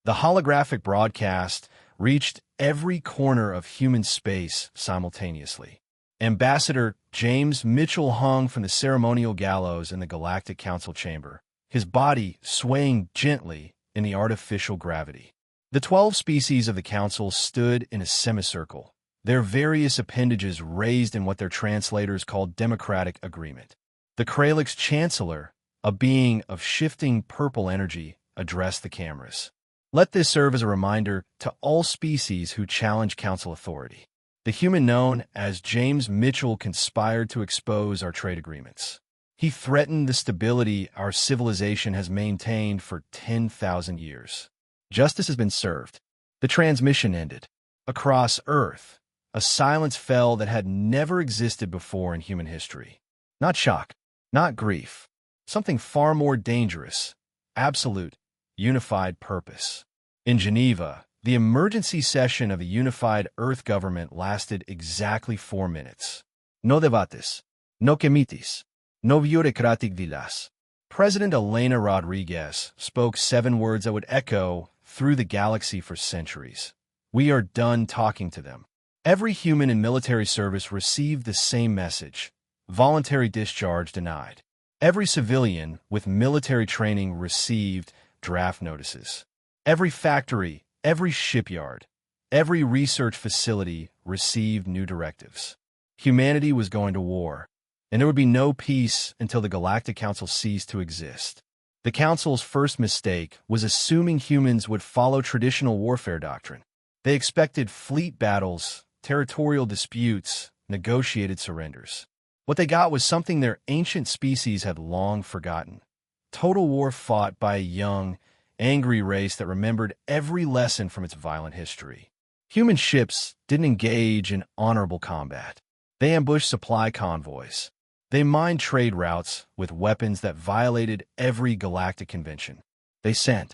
The holographic broadcast reached every corner of human space simultaneously. Ambassador James Mitchell hung from the ceremonial gallows in the Galactic Council chamber, his body swaying gently in the artificial gravity. The 12 species of the Council stood in a semicircle, their various appendages raised in what their translators called democratic agreement. The Kralix Chancellor, a being of shifting purple energy, addressed the cameras. Let this serve as a reminder to all species who challenge Council authority. The human known as James Mitchell conspired to expose our trade agreements. He threatened the stability our civilization has maintained for 10,000 years. Justice has been served. The transmission ended. Across Earth, a silence fell that had never existed before in human history. Not shock, not grief. Something far more dangerous. Absolute, unified purpose. In Geneva, the emergency session of the unified Earth government lasted exactly 4 minutes. No debates, no committees, no bureaucratic villas. President Elena Rodriguez spoke 7 words that would echo through the galaxy for centuries. We are done talking to them. Every human in military service received the same message. Voluntary discharge denied. Every civilian with military training received draft notices. Every factory, every shipyard, every research facility received new directives. Humanity was going to war, and there would be no peace until the Galactic Council ceased to exist. The Council's first mistake was assuming humans would follow traditional warfare doctrine. They expected fleet battles, territorial disputes, negotiated surrenders. What they got was something their ancient species had long forgotten. Total war fought by a young, angry race that remembered every lesson from its violent history. Human ships didn't engage in honorable combat. They ambushed supply convoys. They mined trade routes with weapons that violated every galactic convention. They sent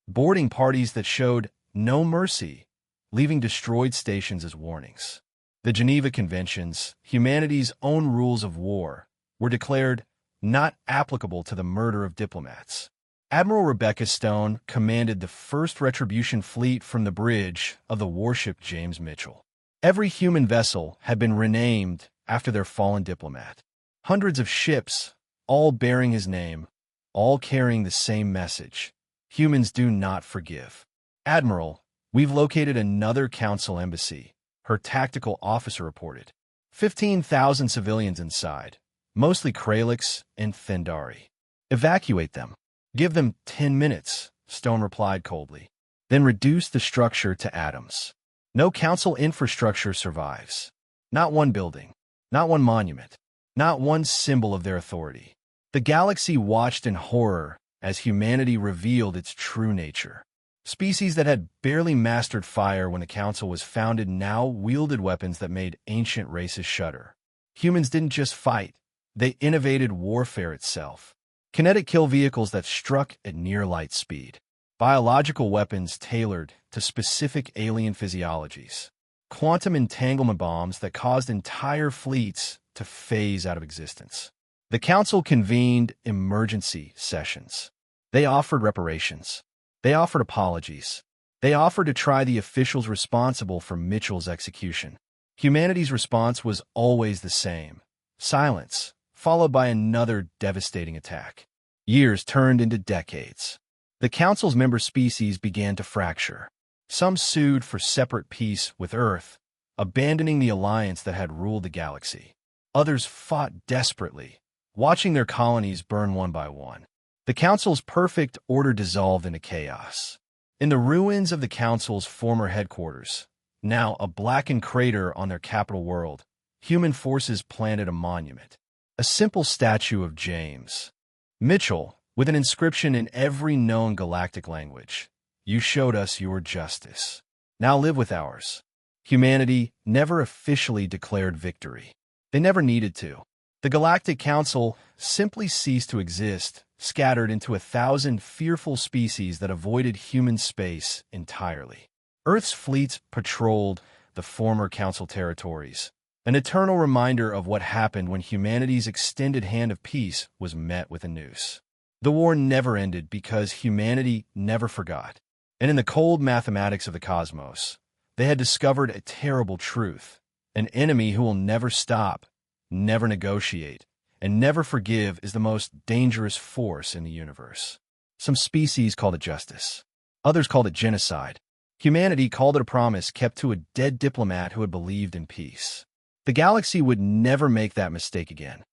boarding parties that showed no mercy, leaving destroyed stations as warnings. The Geneva Conventions, humanity's own rules of war, were declared not applicable to the murder of diplomats. Admiral Rebecca Stone commanded the first retribution fleet from the bridge of the warship James Mitchell. Every human vessel had been renamed after their fallen diplomat. Hundreds of ships, all bearing his name, all carrying the same message. Humans do not forgive. Admiral, we've located another Council embassy, her tactical officer reported. 15,000 civilians inside, mostly Kralix and Thindari. Evacuate them. Give them 10 minutes, Stone replied coldly. Then reduce the structure to atoms. No Council infrastructure survives. Not one building. Not one monument. Not one symbol of their authority. The galaxy watched in horror as humanity revealed its true nature. Species that had barely mastered fire when the Council was founded now wielded weapons that made ancient races shudder. Humans didn't just fight. They innovated warfare itself. Kinetic kill vehicles that struck at near light speed. Biological weapons tailored to specific alien physiologies. Quantum entanglement bombs that caused entire fleets to phase out of existence. The Council convened emergency sessions. They offered reparations. They offered apologies. They offered to try the officials responsible for Mitchell's execution. Humanity's response was always the same. Silence, followed by another devastating attack. Years turned into decades. The Council's member species began to fracture. Some sued for separate peace with Earth, abandoning the alliance that had ruled the galaxy. Others fought desperately, watching their colonies burn one by one. The Council's perfect order dissolved into chaos. In the ruins of the Council's former headquarters, now a blackened crater on their capital world, human forces planted a monument. A simple statue of James Mitchell, with an inscription in every known galactic language. You showed us your justice. Now live with ours. Humanity never officially declared victory. They never needed to. The Galactic Council simply ceased to exist, scattered into 1,000 fearful species that avoided human space entirely. Earth's fleets patrolled the former Council territories, an eternal reminder of what happened when humanity's extended hand of peace was met with a noose. The war never ended because humanity never forgot. And in the cold mathematics of the cosmos, they had discovered a terrible truth. An enemy who will never stop, never negotiate, and never forgive is the most dangerous force in the universe. Some species called it justice. Others called it genocide. Humanity called it a promise kept to a dead diplomat who had believed in peace. The galaxy would never make that mistake again.